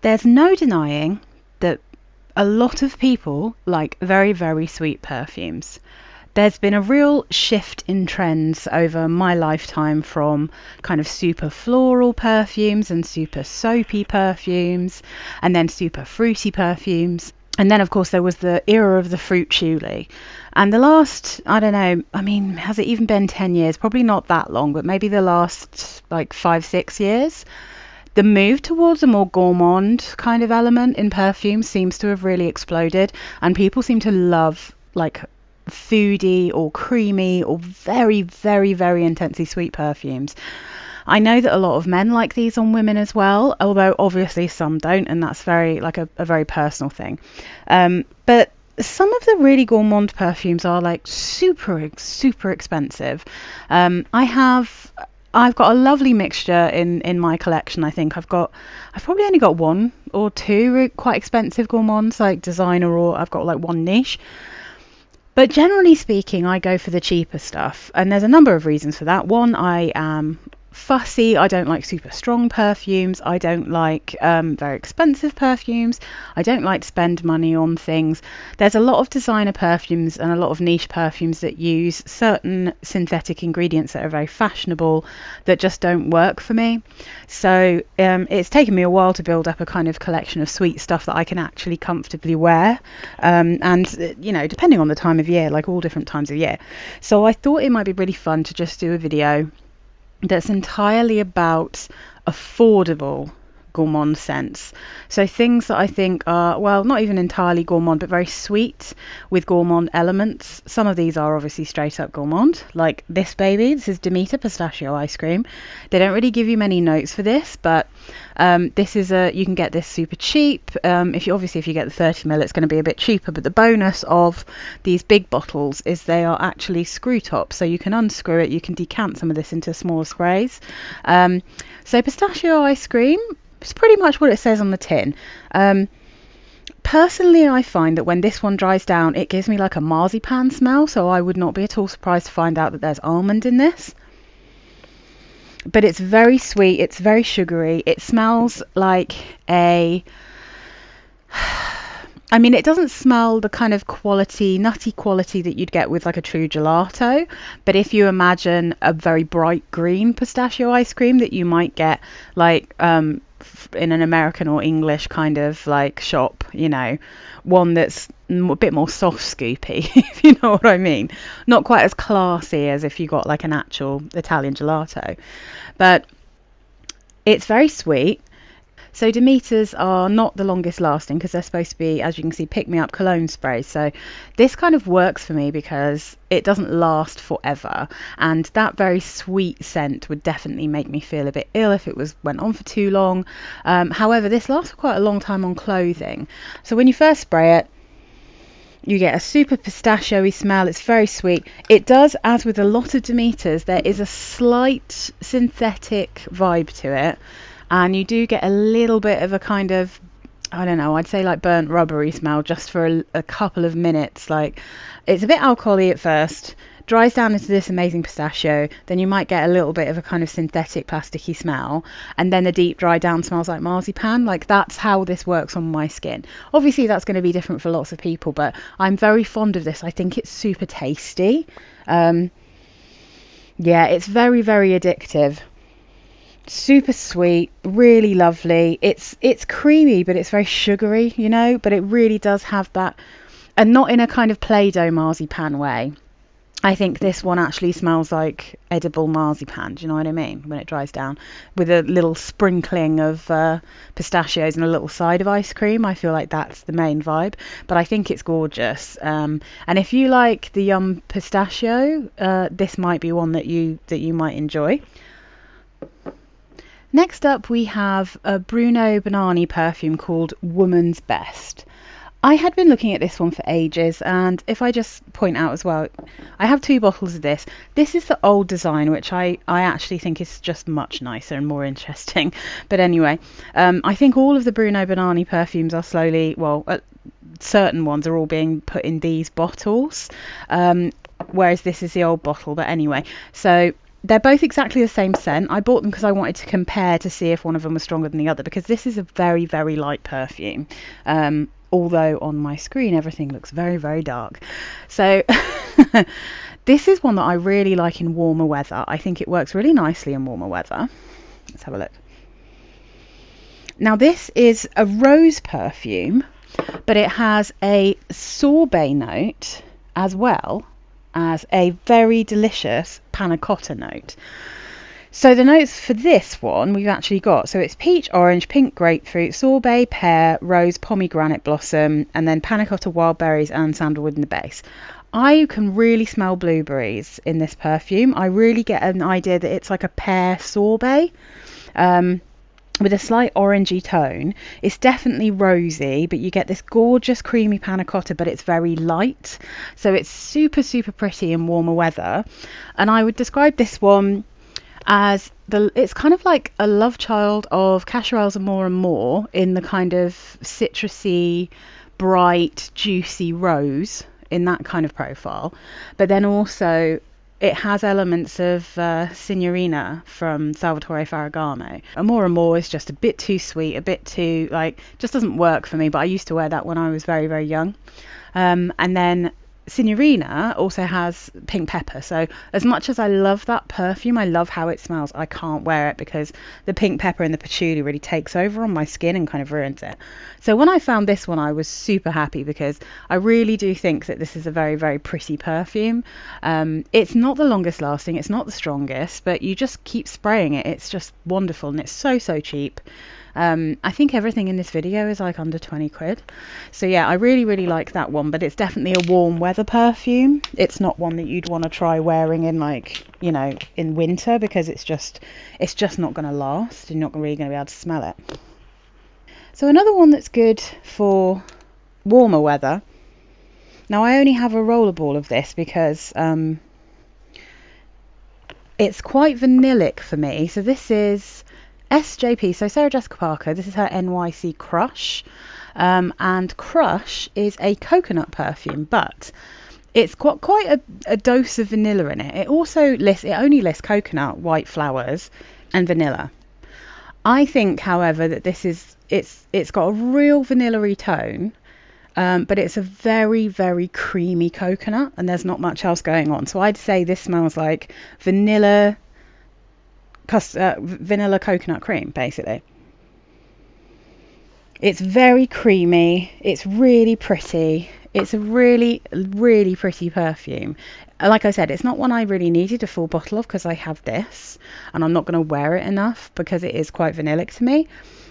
There's no denying that a lot of people like very, very sweet perfumes. There's been a real shift in trends over my lifetime from kind of super floral perfumes and super soapy perfumes and then super fruity perfumes. And then, of course, there was the era of the fruit chuli. And the last, I don't know, I mean, has it even been 10 years? Probably not that long, but maybe the last like 5, 6 years. The move towards a more gourmand kind of element in perfume seems to have really exploded, and people seem to love like foody or creamy or very, very, very intensely sweet perfumes. I know that a lot of men like these on women as well, although obviously some don't, and that's very like a very personal thing. But some of the really gourmand perfumes are like super, super expensive. I've got a lovely mixture in my collection. I think I've probably only got one or two quite expensive gourmands, like designer, or I've got like one niche. But generally speaking, I go for the cheaper stuff, and there's a number of reasons for that. One, I am fussy. I don't like super strong perfumes. I don't like very expensive perfumes. I don't like to spend money on things. There's a lot of designer perfumes and a lot of niche perfumes that use certain synthetic ingredients that are very fashionable that just don't work for me. So it's taken me a while to build up a kind of collection of sweet stuff that I can actually comfortably wear, and you know, depending on the time of year, like all different times of year. So I thought it might be really fun to just do a video that's entirely about affordable gourmand scents. So things that I think are, well, not even entirely gourmand, but very sweet with gourmand elements. Some of these are obviously straight up gourmand, like this baby. This is Demeter Pistachio Ice Cream. They don't really give you many notes for this, but this is you can get this super cheap. If you get the 30ml, it's going to be a bit cheaper, but the bonus of these big bottles is they are actually screw tops, so you can unscrew it, you can decant some of this into smaller sprays. So Pistachio Ice Cream, it's pretty much what it says on the tin. Personally, I find that when this one dries down, it gives me like a marzipan smell, so I would not be at all surprised to find out that there's almond in this. But it's very sweet, it's very sugary, it smells like it doesn't smell the kind of nutty quality that you'd get with like a true gelato, but if you imagine a very bright green pistachio ice cream that you might get like in an American or English kind of like shop, you know, one that's a bit more soft scoopy, if you know what I mean. Not quite as classy as if you got like an actual Italian gelato, but it's very sweet. So Demeters are not the longest lasting because they're supposed to be, as you can see, pick me up cologne sprays. So this kind of works for me because it doesn't last forever, and that very sweet scent would definitely make me feel a bit ill if it went on for too long. However, this lasts for quite a long time on clothing. So when you first spray it, you get a super pistachio-y smell. It's very sweet. It does, as with a lot of Demeters, there is a slight synthetic vibe to it. And you do get a little bit of a kind of, I don't know, I'd say like burnt rubbery smell just for a couple of minutes. Like, it's a bit alcohol-y at first, dries down into this amazing pistachio, then you might get a little bit of a kind of synthetic plasticky smell, and then the deep dry down smells like marzipan. Like, that's how this works on my skin. Obviously that's going to be different for lots of people, but I'm very fond of this. I think it's super tasty. Yeah, it's very, very addictive. Super sweet, really lovely. It's creamy, but it's very sugary, you know, but it really does have that, and not in a kind of Play-Doh marzipan way. I think this one actually smells like edible marzipan, do you know what I mean, when it dries down, with a little sprinkling of pistachios and a little side of ice cream. I feel like that's the main vibe, but I think it's gorgeous. And if you like the Yum Pistachio, this might be one that you might enjoy. Next up, we have a Bruno Banani perfume called Woman's Best. I had been looking at this one for ages, and if I just point out as well, I have 2 bottles of this. This is the old design, which I actually think is just much nicer and more interesting. But anyway, I think all of the Bruno Banani perfumes are slowly, certain ones are all being put in these bottles, whereas this is the old bottle. But anyway, so They're both exactly the same scent. I bought them because I wanted to compare to see if one of them was stronger than the other, because this is a very, very light perfume. Although on my screen everything looks very, very dark. So this is one that I really like in warmer weather. I think it works really nicely in warmer weather. Let's have a look. Now this is a rose perfume, but it has a sorbet note as well as a very delicious panna cotta note. So the notes for this one we've actually got, so it's peach, orange, pink grapefruit, sorbet, pear, rose, pomegranate blossom, and then panna cotta, wild berries and sandalwood in the base. I can really smell blueberries in this perfume. I really get an idea that it's like a pear sorbet. With a slight orangey tone. It's definitely rosy, but you get this gorgeous creamy panna cotta, but it's very light. So it's super, super pretty in warmer weather. And I would describe this one as it's kind of like a love child of Cacharel's and More in the kind of citrusy, bright, juicy rose in that kind of profile. But then also it has elements of Signorina from Salvatore Ferragamo. And More is just a bit too sweet, a bit too, like, just doesn't work for me. But I used to wear that when I was very, very young. And then Signorina also has pink pepper. So as much as I love that perfume, I love how it smells, I can't wear it because the pink pepper and the patchouli really takes over on my skin and kind of ruins it. So when I found this one, I was super happy because I really do think that this is a very, very pretty perfume. It's not the longest lasting, it's not the strongest, but you just keep spraying it. It's just wonderful, and it's so, so cheap. I think everything in this video is like under 20 quid. So yeah, I really, really like that one, but it's definitely a warm weather perfume. It's not one that you'd want to try wearing in, like, you know, in winter, because it's just not going to last. You're not really going to be able to smell it. So another one that's good for warmer weather. Now I only have a rollerball of this because it's quite vanillic for me. So this is SJP, so Sarah Jessica Parker. This is her NYC Crush, and Crush is a coconut perfume, but it's got quite a dose of vanilla in it. It only lists coconut, white flowers, and vanilla. I think, however, that it's got a real vanilla-y tone, but it's a very, very creamy coconut, and there's not much else going on. So I'd say this smells like vanilla coconut cream, basically. It's very creamy, it's really pretty, it's a really, really pretty perfume. Like I said, it's not one I really needed a full bottle of because I have this and I'm not going to wear it enough because it is quite vanillic to me,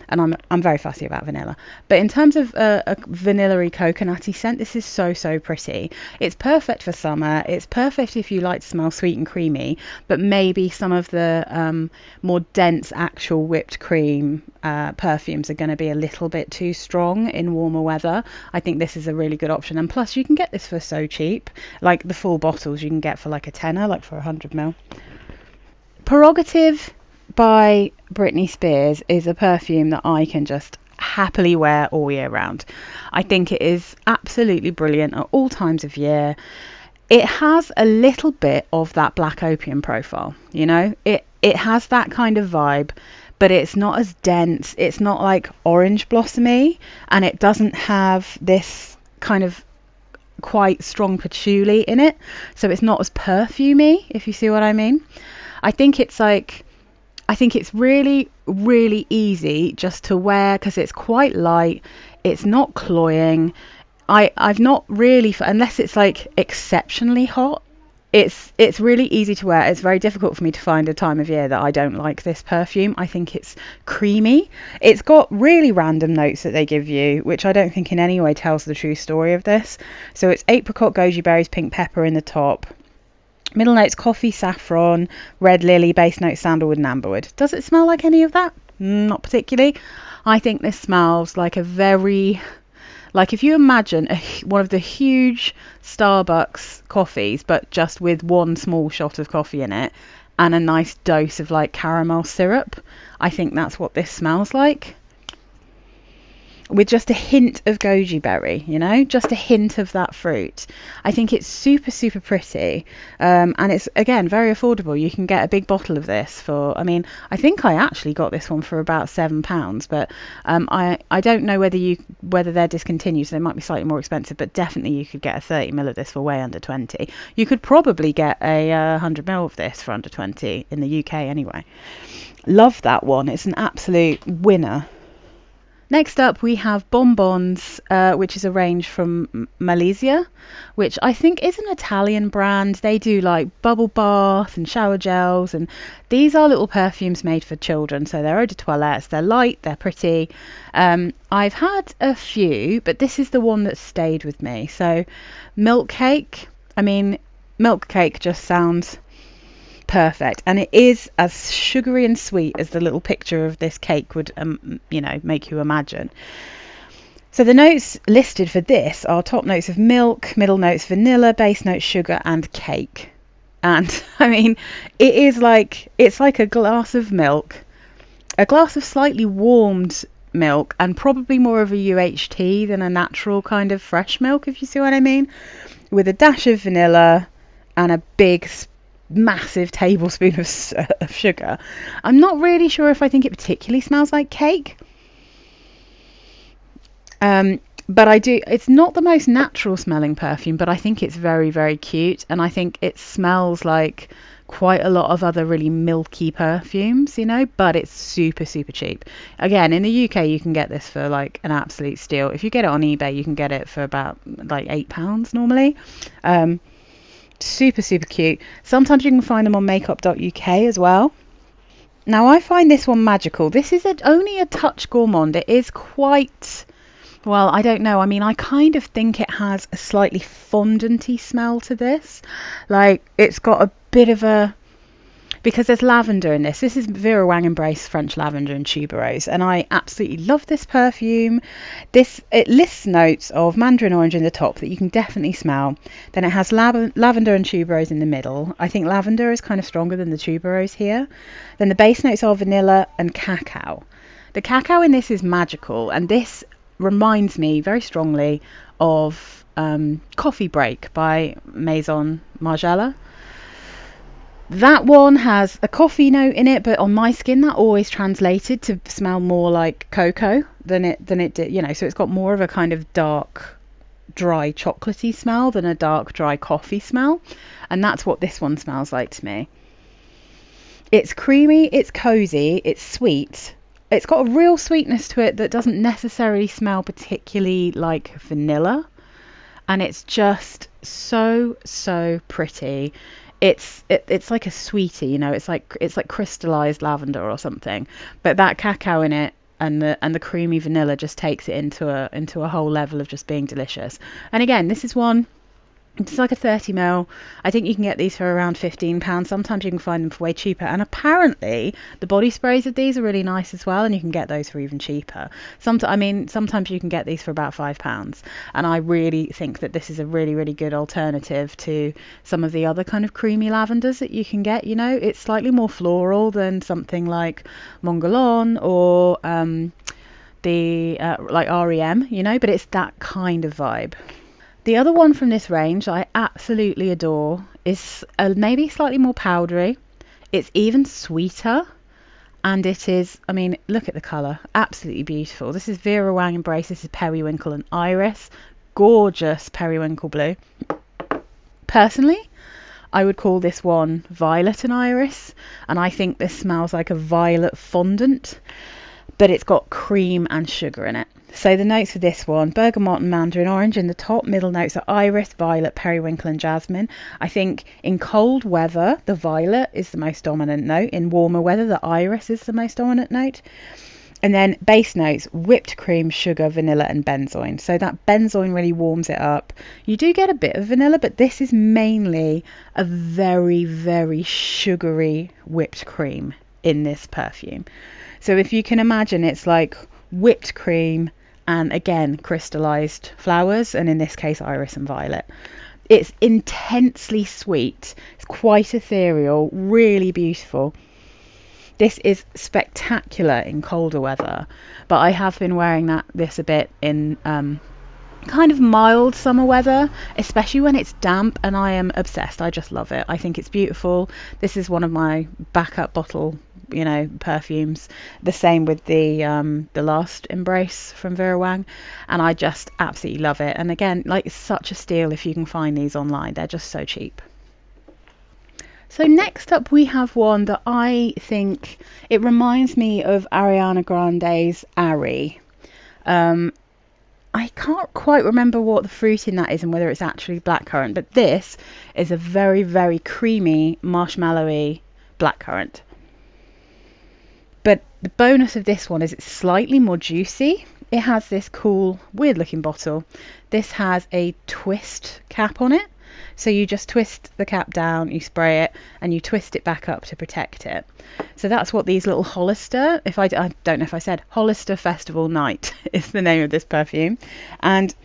and I'm very fussy about vanilla. But in terms of a vanilla-y coconutty scent, this is so, so pretty. It's perfect for summer. It's perfect if you like to smell sweet and creamy, but maybe some of the more dense actual whipped cream perfumes are going to be a little bit too strong in warmer weather. I think this is a really good option, and plus you can get this for so cheap. Like the full bottles you can get for like a tenner, like for 100ml. Prerogative by Britney Spears is a perfume that I can just happily wear all year round. I think it is absolutely brilliant at all times of year. It has a little bit of that black opium profile, you know, it has that kind of vibe, but it's not as dense. It's not like orange blossomy, and it doesn't have this kind of quite strong patchouli in it, so it's not as perfumey, if you see what I mean. I think it's really, really easy just to wear because it's quite light. It's not cloying. I've not really, unless it's like exceptionally hot, it's really easy to wear. It's very difficult for me to find a time of year that I don't like this perfume. I think it's creamy. It's got really random notes that they give you, which I don't think in any way tells the true story of this. So it's apricot, goji berries, pink pepper in the top. Middle notes coffee, saffron, red lily, base notes sandalwood and amberwood. Does it smell like any of that? Not particularly. I think this smells like if you imagine one of the huge Starbucks coffees, but just with one small shot of coffee in it and a nice dose of like caramel syrup. I think that's what this smells like. with just a hint of goji berry, you know, just a hint of that fruit. I think it's super, super pretty. And it's, again, very affordable. You can get a big bottle of this for, I mean, I think I actually got this one for about £7, but I don't know whether they're discontinued, so they might be slightly more expensive, but definitely you could get a 30ml of this for way under 20. You could probably get a 100ml of this for under 20 in the UK anyway. Love that one. It's an absolute winner. Next up, we have Bonbons, which is a range from Malaysia, which I think is an Italian brand. They do like bubble bath and shower gels, and these are little perfumes made for children. So they're eau de toilette, they're light, they're pretty. I've had a few, but this is the one that stayed with me. So milk cake. I mean, milk cake just sounds perfect, and it is as sugary and sweet as the little picture of this cake would make you imagine. So the notes listed for this are top notes of milk, middle notes vanilla, base notes sugar and cake. And I mean, it's like a glass of milk, a glass of slightly warmed milk, and probably more of a UHT than a natural kind of fresh milk, if you see what I mean, with a dash of vanilla and a big massive tablespoon of sugar. I'm not really sure if I think it particularly smells like cake, but I do. It's not the most natural smelling perfume, but I think it's very, very cute, and I think it smells like quite a lot of other really milky perfumes, you know, but it's super, super cheap. Again, in the UK you can get this for like an absolute steal. If you get it on eBay, you can get it for about like £8 normally. Super, super cute. Sometimes you can find them on makeup.uk as well. Now, I find this one magical. This is only a touch gourmand. It is quite, well, I don't know. I mean, I kind of think it has a slightly fondanty smell to this. Like, it's got a bit of a, because there's lavender in this. This is Vera Wang Embrace French Lavender and Tuberose, and I absolutely love this perfume. It lists notes of mandarin orange in the top that you can definitely smell. Then it has lavender and tuberose in the middle. I think lavender is kind of stronger than the tuberose here. Then the base notes are vanilla and cacao. The cacao in this is magical, and this reminds me very strongly of Coffee Break by Maison Margiela. That one has a coffee note in it, but on my skin that always translated to smell more like cocoa than it did, you know, so it's got more of a kind of dark, dry chocolatey smell than a dark, dry coffee smell, and that's what this one smells like to me. It's creamy, it's cozy, it's sweet. It's got a real sweetness to it that doesn't necessarily smell particularly like vanilla, and it's just so, so pretty. It's like a sweetie, you know, it's like crystallized lavender or something, but that cacao in it and the creamy vanilla just takes it into a whole level of just being delicious. And again, this is one, it's like a 30ml. I think you can get these for around £15. Sometimes you can find them for way cheaper, and apparently the body sprays of these are really nice as well, and you can get those for even cheaper. Sometimes you can get these for about £5, and I really think that this is a really, really good alternative to some of the other kind of creamy lavenders that you can get. You know, it's slightly more floral than something like Montgalon or like REM, you know, but it's that kind of vibe. The other one from this range I absolutely adore is maybe slightly more powdery. It's even sweeter, and it is, I mean, look at the colour, absolutely beautiful. This is Vera Wang Embrace. This is Periwinkle and Iris. Gorgeous periwinkle blue. Personally, I would call this one Violet and Iris, and I think this smells like a violet fondant, but it's got cream and sugar in it. So the notes for this one, bergamot and mandarin orange in the top. Middle notes are iris, violet, periwinkle and jasmine. I think in cold weather, the violet is the most dominant note. In warmer weather, the iris is the most dominant note. And then base notes, whipped cream, sugar, vanilla and benzoin. So that benzoin really warms it up. You do get a bit of vanilla, but this is mainly a very, very sugary whipped cream in this perfume. So if you can imagine, it's like whipped cream and again crystallized flowers, and in this case iris and violet. It's intensely sweet, it's quite ethereal, really beautiful. This is spectacular in colder weather, but I have been wearing this a bit in kind of mild summer weather, especially when it's damp, and I am obsessed. I just love it. I think it's beautiful. This is one of my backup bottle, perfumes. The same with the last Embrace from Vera Wang, and I just absolutely love it. And again, like, it's such a steal if you can find these online. They're just so cheap. So next up we have one that I think it reminds me of Ariana Grande's Ari. I can't quite remember what the fruit in that is and whether it's actually blackcurrant, but this is a very, very creamy, marshmallowy blackcurrant. But the bonus of this one is it's slightly more juicy. It has this cool, weird looking bottle. This has a twist cap on it. So you just twist the cap down, you spray it, and you twist it back up to protect it. So that's what these little Hollister, I don't know if I said, Hollister Festival Night is the name of this perfume. And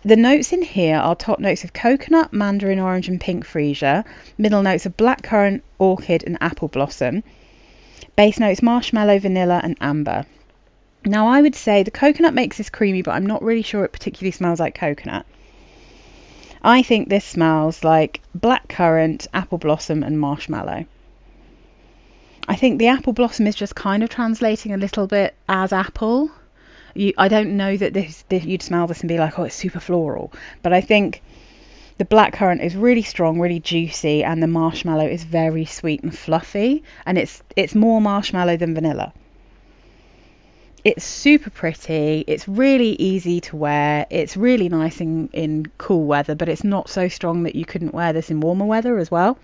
the notes in here are top notes of coconut, mandarin orange and pink freesia. Middle notes of blackcurrant, orchid and apple blossom. Base notes marshmallow, vanilla and amber. Now I would say the coconut makes this creamy, but I'm not really sure it particularly smells like coconut. I think this smells like blackcurrant, apple blossom and marshmallow. I think the apple blossom is just kind of translating a little bit as apple. I don't know that you'd smell this and be like, oh, it's super floral. But I think the blackcurrant is really strong, really juicy, and the marshmallow is very sweet and fluffy. And it's more marshmallow than vanilla. It's super pretty, it's really easy to wear, it's really nice in cool weather, but it's not so strong that you couldn't wear this in warmer weather as well.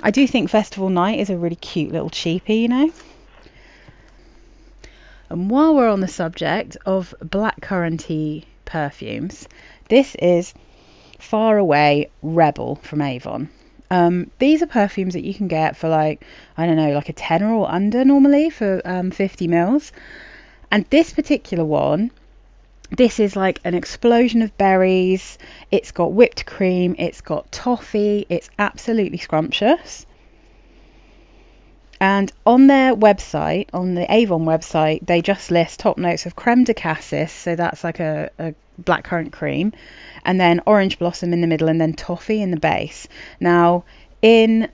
I do think Festival Night is a really cute little cheapie, And while we're on the subject of blackcurranty perfumes, this is Far Away Rebel from Avon. These are perfumes that you can get for like a tenner or under normally for 50 mils. And this particular one, this is like an explosion of berries. It's got whipped cream, it's got toffee, it's absolutely scrumptious. And on their website, on the Avon website, they just list top notes of creme de cassis, so that's like a blackcurrant cream, and then orange blossom in the middle, and then toffee in the base. Now, Fragrantica,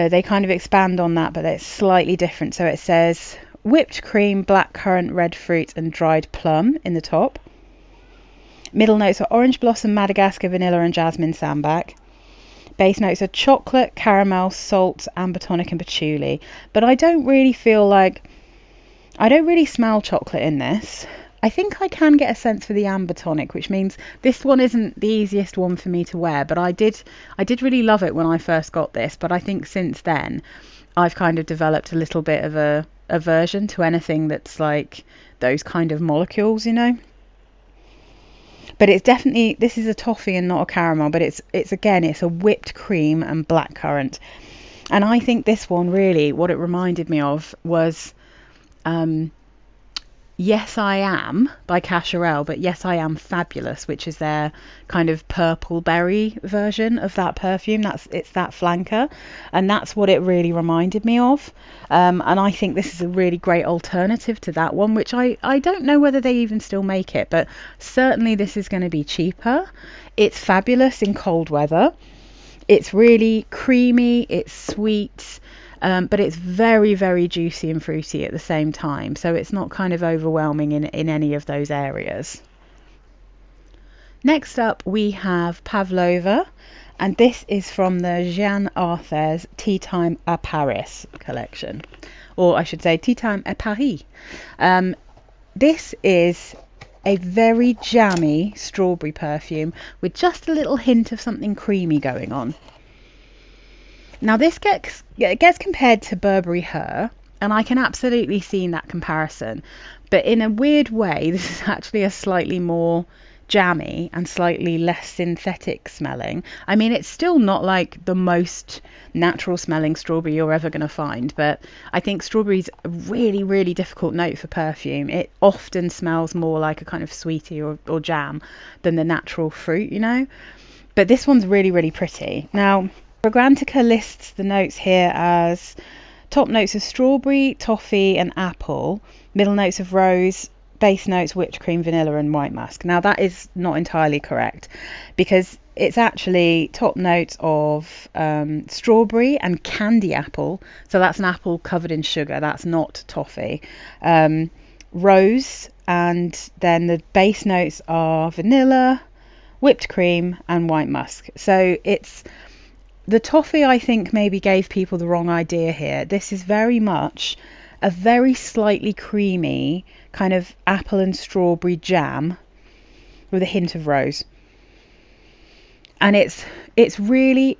they kind of expand on that, but it's slightly different. So it says whipped cream, blackcurrant, red fruit, and dried plum in the top. Middle notes are orange blossom, Madagascar, vanilla, and jasmine sambac. Base notes are chocolate, caramel, salt, amber tonic, and patchouli. But I don't really smell chocolate in this. I think I can get a sense for the amber tonic, which means this one isn't the easiest one for me to wear, but I did really love it when I first got this, but I think since then I've kind of developed a little bit of a aversion to anything that's like those kind of molecules, But it's definitely, this is a toffee and not a caramel, but it's a whipped cream and blackcurrant. And I think this one really, what it reminded me of was Yes I Am by Cacharel, but Yes I Am Fabulous, which is their kind of purple berry version of that perfume. It's that flanker, and that's what it really reminded me of. And I think this is a really great alternative to that one, which I don't know whether they even still make it, but certainly this is going to be cheaper. It's fabulous in cold weather. It's really creamy, it's sweet, but it's very, very juicy and fruity at the same time. So it's not kind of overwhelming in any of those areas. Next up, we have Pavlova, and this is from the Jeanne Arthur's Tea Time à Paris collection. Or I should say Tea Time à Paris. This is a very jammy strawberry perfume with just a little hint of something creamy going on. Now this gets compared to Burberry Her, and I can absolutely see that comparison, but in a weird way this is actually a slightly more jammy and slightly less synthetic smelling. I mean, it's still not like the most natural smelling strawberry you're ever going to find, but I think strawberry's a really, really difficult note for perfume. It often smells more like a kind of sweetie or jam than the natural fruit, But this one's really, really pretty. Now, Fragrantica lists the notes here as top notes of strawberry, toffee and apple, middle notes of rose, base notes whipped cream, vanilla and white musk. Now that is not entirely correct, because it's actually top notes of strawberry and candy apple, so that's an apple covered in sugar, that's not toffee, rose, and then the base notes are vanilla, whipped cream and white musk. So it's the toffee, I think, maybe gave people the wrong idea here. This is very much a very slightly creamy kind of apple and strawberry jam with a hint of rose. And it's really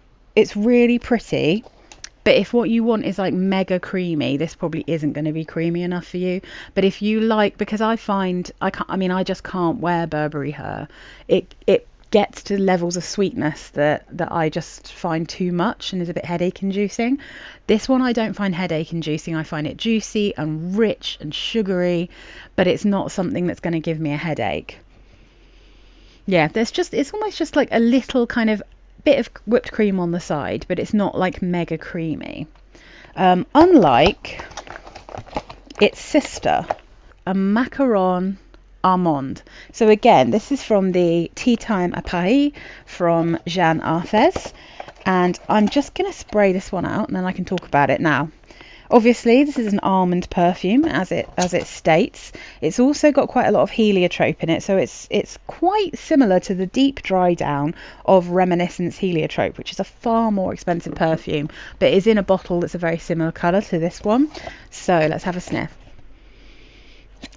pretty. But if what you want is like mega creamy, this probably isn't going to be creamy enough for you. But if you like, because I find I just can't wear Burberry Her. It gets to levels of sweetness that I just find too much and is a bit headache inducing. This one I don't find headache inducing. I find it juicy and rich and sugary, but it's not something that's going to give me a headache. Yeah, it's almost just like a little kind of bit of whipped cream on the side, but it's not like mega creamy. Unlike its sister, a macaron almond. So again, this is from the Tea Time à Paris from Jeanne Arthez, and I'm just going to spray this one out and then I can talk about it now. Obviously this is an almond perfume, as it states. It's also got quite a lot of heliotrope in it, so it's quite similar to the deep dry down of Reminiscence heliotrope, which is a far more expensive perfume, but is in a bottle that's a very similar colour to this one. So let's have a sniff.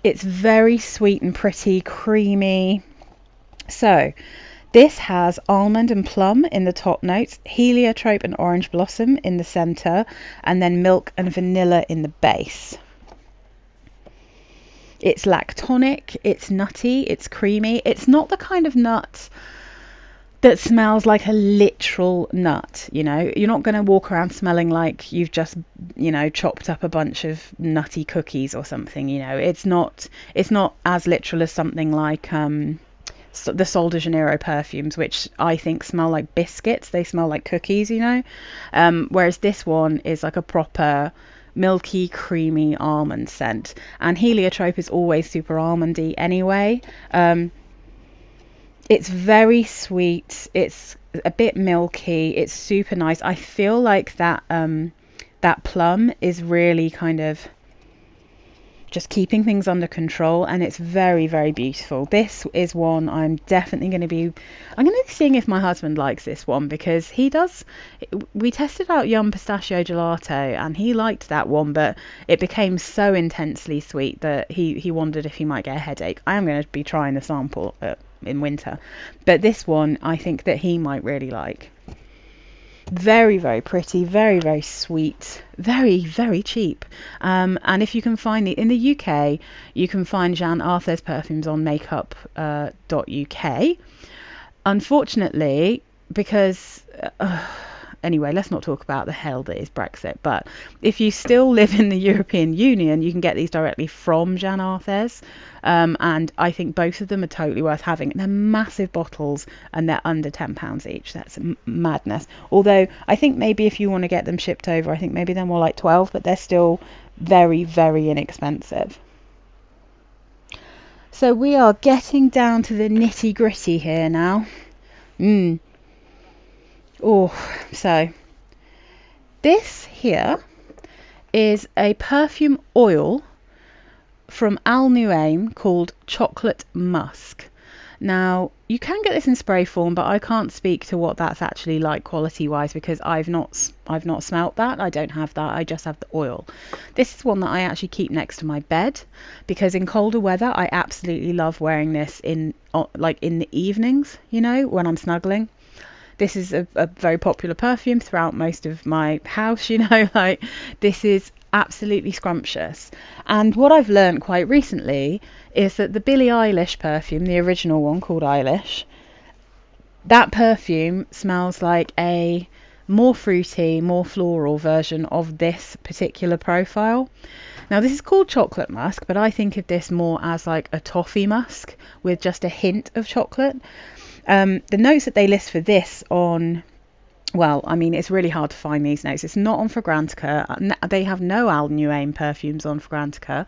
It's very sweet and pretty, creamy. So this has almond and plum in the top notes, heliotrope and orange blossom in the centre, and then milk and vanilla in the base. It's lactonic, it's nutty, it's creamy. It's not the kind of nut that smells like a literal nut, you know. You're not going to walk around smelling like you've just, you know, chopped up a bunch of nutty cookies or something, you know. It's not as literal as something like the Sol de Janeiro perfumes, which I think smell like biscuits. They smell like cookies, you know. Whereas this one is like a proper milky, creamy almond scent. And heliotrope is always super almondy anyway. It's very sweet. It's a bit milky. It's super nice. I feel like that plum is really kind of just keeping things under control, and it's very, very beautiful. This is one I'm definitely going to be seeing if my husband likes this one, because he does. We tested out Yum Pistachio Gelato and he liked that one, but it became so intensely sweet that he wondered if he might get a headache. I am going to be trying the sample in winter, but this one I think that he might really like. Very, very pretty, very, very sweet, very, very cheap. And if you can find it in the UK, you can find Jeanne Arthez perfumes on makeup.uk. Unfortunately, because anyway, let's not talk about the hell that is Brexit, but if you still live in the European Union, you can get these directly from Jeanne Arthez. And I think both of them are totally worth having. They're massive bottles and they're under £10 each. That's madness. Although I think maybe if you want to get them shipped over, I think maybe they're more like 12, but they're still very, very inexpensive. So we are getting down to the nitty gritty here now. So this here is a perfume oil from Al Nuaim called Chocolate Musk. Now you can get this in spray form, but I can't speak to what that's actually like quality wise, because I've not smelt that. I don't have that. I just have the oil. This is one that I actually keep next to my bed, because in colder weather I absolutely love wearing this in the evenings, you know, when I'm snuggling. This is a very popular perfume throughout most of my house, you know, like this is absolutely scrumptious. And what I've learned quite recently is that the Billie Eilish perfume, the original one called Eilish, that perfume smells like a more fruity, more floral version of this particular profile. Now this is called Chocolate Musk, but I think of this more as like a toffee musk with just a hint of chocolate. The notes that they list for this on Well, I mean, it's really hard to find these notes. It's not on Fragrantica. They have no Al Nuain perfumes on Fragrantica,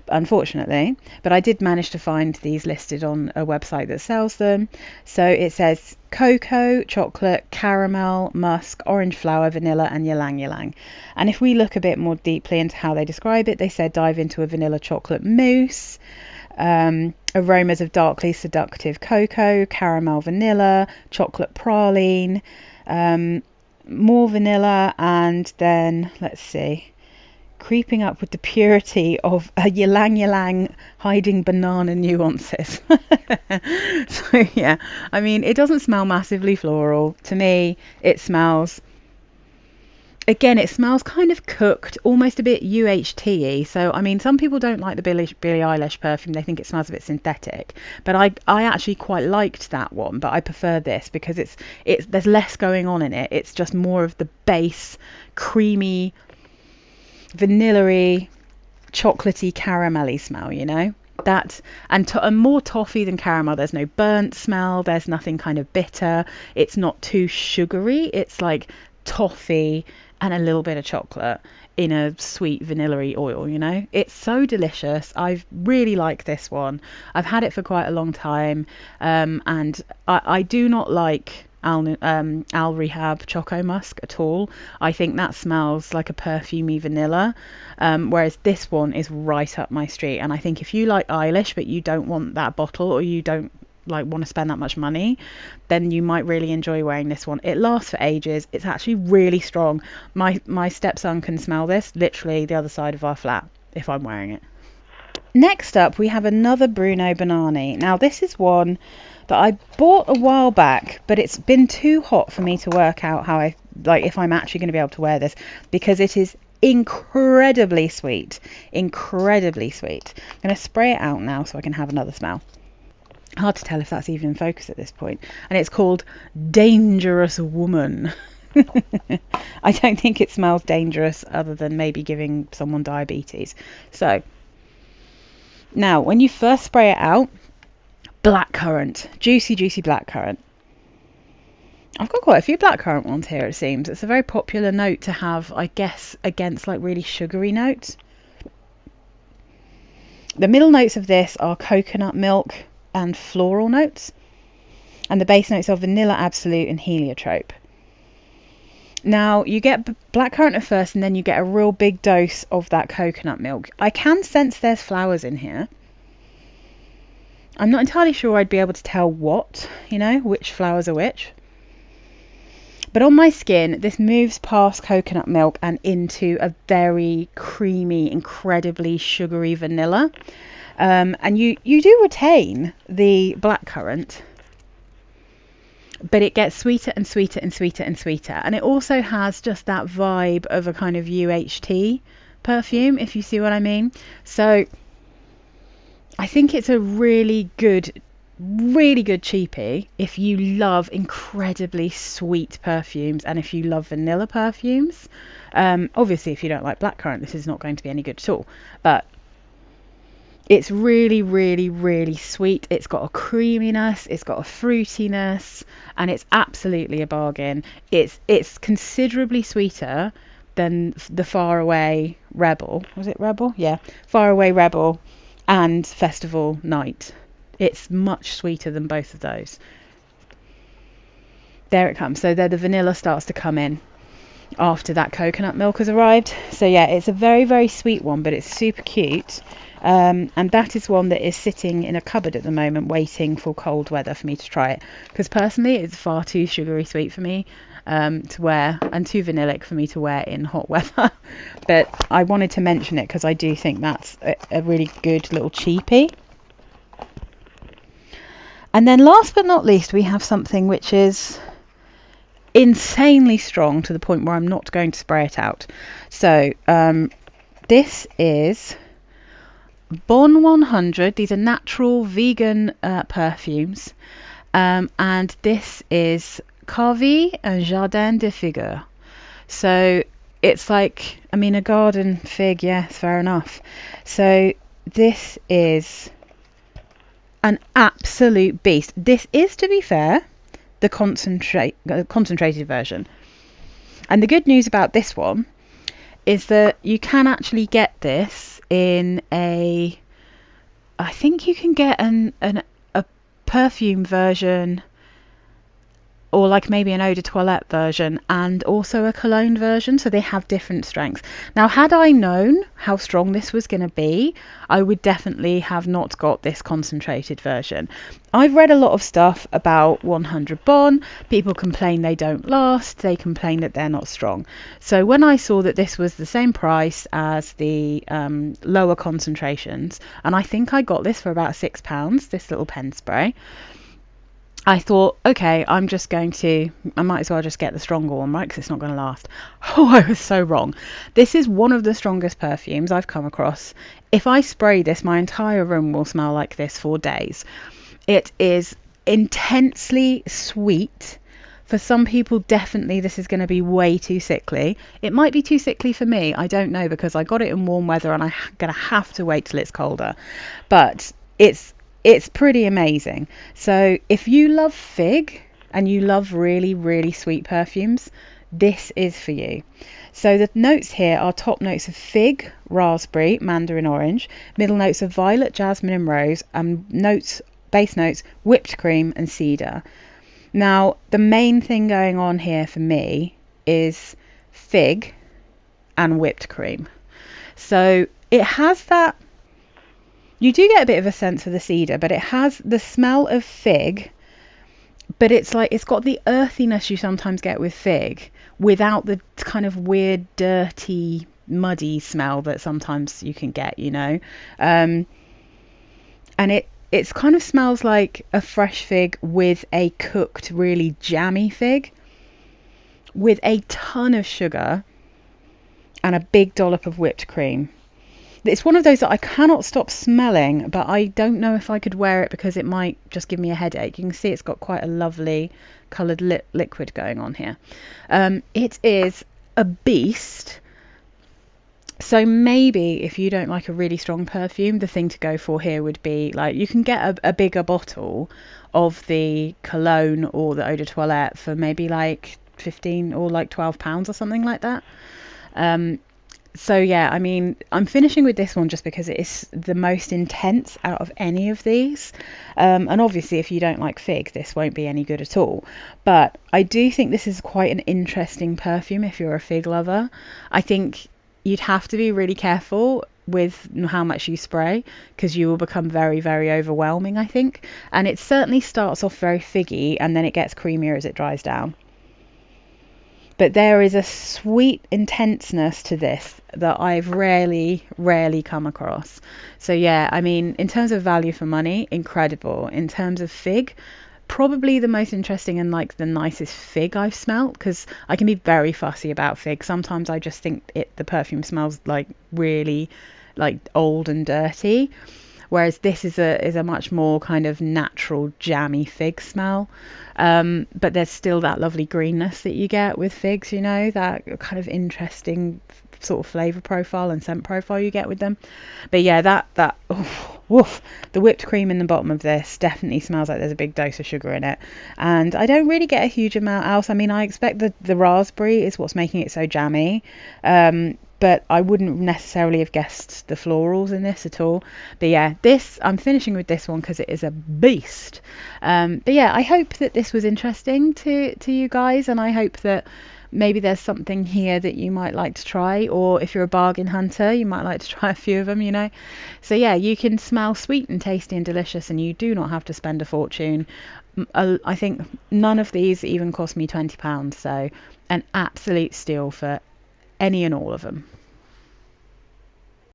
unfortunately. But I did manage to find these listed on a website that sells them. So it says cocoa, chocolate, caramel, musk, orange flower, vanilla, and ylang ylang. And if we look a bit more deeply into how they describe it, they said dive into a vanilla chocolate mousse. Aromas of darkly seductive cocoa, caramel, vanilla, chocolate praline, more vanilla, and then let's see, creeping up with the purity of a ylang ylang hiding banana nuances. So yeah, I mean, it doesn't smell massively floral to me. It smells, again, it smells kind of cooked, almost a bit UHT-y. So, I mean, some people don't like the Billie Eilish perfume. They think it smells a bit synthetic. But I actually quite liked that one. But I prefer this because it's there's less going on in it. It's just more of the base, creamy, vanilla-y, chocolatey, caramelly smell, you know? That and more toffee than caramel. There's no burnt smell. There's nothing kind of bitter. It's not too sugary. It's like toffee and a little bit of chocolate in a sweet vanilla-y oil, you know. It's so delicious. I really like this one. I've had it for quite a long time, and I do not like Al Rehab Choco Musk at all. I think that smells like a perfumey vanilla, whereas this one is right up my street. And I think if you like Eilish but you don't want that bottle, or you don't like want to spend that much money, then you might really enjoy wearing this one. It lasts for ages. It's actually really strong. My stepson can smell this literally the other side of our flat if I'm wearing it. Next up, we have another Bruno Banani. Now, this is one that I bought a while back, but it's been too hot for me to work out how I like if I'm actually going to be able to wear this, because it is incredibly sweet. Incredibly sweet. I'm going to spray it out now so I can have another smell. Hard to tell if that's even in focus at this point. And it's called Dangerous Woman. I don't think it smells dangerous, other than maybe giving someone diabetes. So now, when you first spray it out, blackcurrant, juicy blackcurrant. I've got quite a few blackcurrant ones here, it seems. It's a very popular note to have, I guess, against like really sugary notes. The middle notes of this are coconut milk and floral notes, and the base notes are vanilla absolute and heliotrope. Now you get blackcurrant at first, and then you get a real big dose of that coconut milk. I can sense there's flowers in here. I'm not entirely sure I'd be able to tell what, you know, which flowers are which. But on my skin, this moves past coconut milk and into a very creamy, incredibly sugary vanilla. And you do retain the blackcurrant, but it gets sweeter and sweeter and sweeter and sweeter. And it also has just that vibe of a kind of UHT perfume, if you see what I mean. So I think it's a really good cheapie if you love incredibly sweet perfumes, and if you love vanilla perfumes. Obviously, if you don't like blackcurrant, this is not going to be any good at all. But it's really sweet. It's got a creaminess, it's got a fruitiness, and it's absolutely a bargain. It's considerably sweeter than the Faraway Rebel. Was it Rebel? Yeah, Faraway Rebel and Festival Night. It's much sweeter than both of those. There it comes. So there the vanilla starts to come in after that coconut milk has arrived. So yeah, it's a very sweet one, but it's super cute. And that is one that is sitting in a cupboard at the moment, waiting for cold weather for me to try it, because personally it's far too sugary sweet for me to wear, and too vanillic for me to wear in hot weather. But I wanted to mention it because I do think that's a really good little cheapie. And then last but not least, we have something which is insanely strong to the point where I'm not going to spray it out. So this is Bon 100. These are natural vegan perfumes, and this is Carvi and Jardin de Figure. So it's like, I mean, a garden fig, yes, fair enough. So this is an absolute beast. This is, to be fair, the concentrated version. And the good news about this one is that you can actually get this in a, I think you can get a perfume version, or like maybe an eau de toilette version, and also a cologne version, so they have different strengths. Now, had I known how strong this was going to be, I would definitely have not got this concentrated version. I've read a lot of stuff about 100 Bon. People complain they don't last, they complain that they're not strong. So when I saw that this was the same price as the lower concentrations, and I think I got this for about £6, this little pen spray, I thought, okay, I might as well just get the stronger one, right? Because it's not going to last. Oh, I was so wrong. This is one of the strongest perfumes I've come across. If I spray this, my entire room will smell like this for days. It is intensely sweet. For some people, definitely this is going to be way too sickly. It might be too sickly for me. I don't know, because I got it in warm weather and I'm going to have to wait till it's colder. But it's pretty amazing. So if you love fig and you love really, really sweet perfumes, this is for you. So the notes here are top notes of fig, raspberry, mandarin orange, middle notes of violet, jasmine and rose, and base notes, whipped cream and cedar. Now, the main thing going on here for me is fig and whipped cream. So it has that, you do get a bit of a sense of the cedar, but it has the smell of fig, but it's like it's got the earthiness you sometimes get with fig without the kind of weird, dirty, muddy smell that sometimes you can get, and it's kind of smells like a fresh fig with a cooked, really jammy fig with a ton of sugar and a big dollop of whipped cream. It's one of those that I cannot stop smelling, but I don't know if I could wear it because it might just give me a headache. You can see it's got quite a lovely coloured liquid going on here. It is a beast. So maybe if you don't like a really strong perfume, the thing to go for here would be, like, you can get a bigger bottle of the cologne or the eau de toilette for maybe like 15 or like £12 or something like that. So yeah, I mean, I'm finishing with this one just because it is the most intense out of any of these. And obviously, if you don't like fig, this won't be any good at all. But I do think this is quite an interesting perfume if you're a fig lover. I think you'd have to be really careful with how much you spray, because you will become very, very overwhelming, I think. And it certainly starts off very figgy and then it gets creamier as it dries down. But there is a sweet intenseness to this that I've rarely come across. So yeah, I mean, in terms of value for money, incredible. In terms of fig, probably the most interesting and like the nicest fig I've smelt, because I can be very fussy about fig. Sometimes I just think the perfume smells like really like old and dirty, whereas this is a much more kind of natural jammy fig smell. But there's still that lovely greenness that you get with figs, that kind of interesting sort of flavour profile and scent profile you get with them. But yeah, that woof, the whipped cream in the bottom of this definitely smells like there's a big dose of sugar in it. And I don't really get a huge amount else. I mean, I expect the raspberry is what's making it so jammy. But I wouldn't necessarily have guessed the florals in this at all. But yeah, I'm finishing with this one because it is a beast. But yeah, I hope that this was interesting to you guys, and I hope that maybe there's something here that you might like to try, or if you're a bargain hunter, you might like to try a few of them, So yeah, you can smell sweet and tasty and delicious, and you do not have to spend a fortune. I think none of these even cost me £20, so an absolute steal for any and all of them.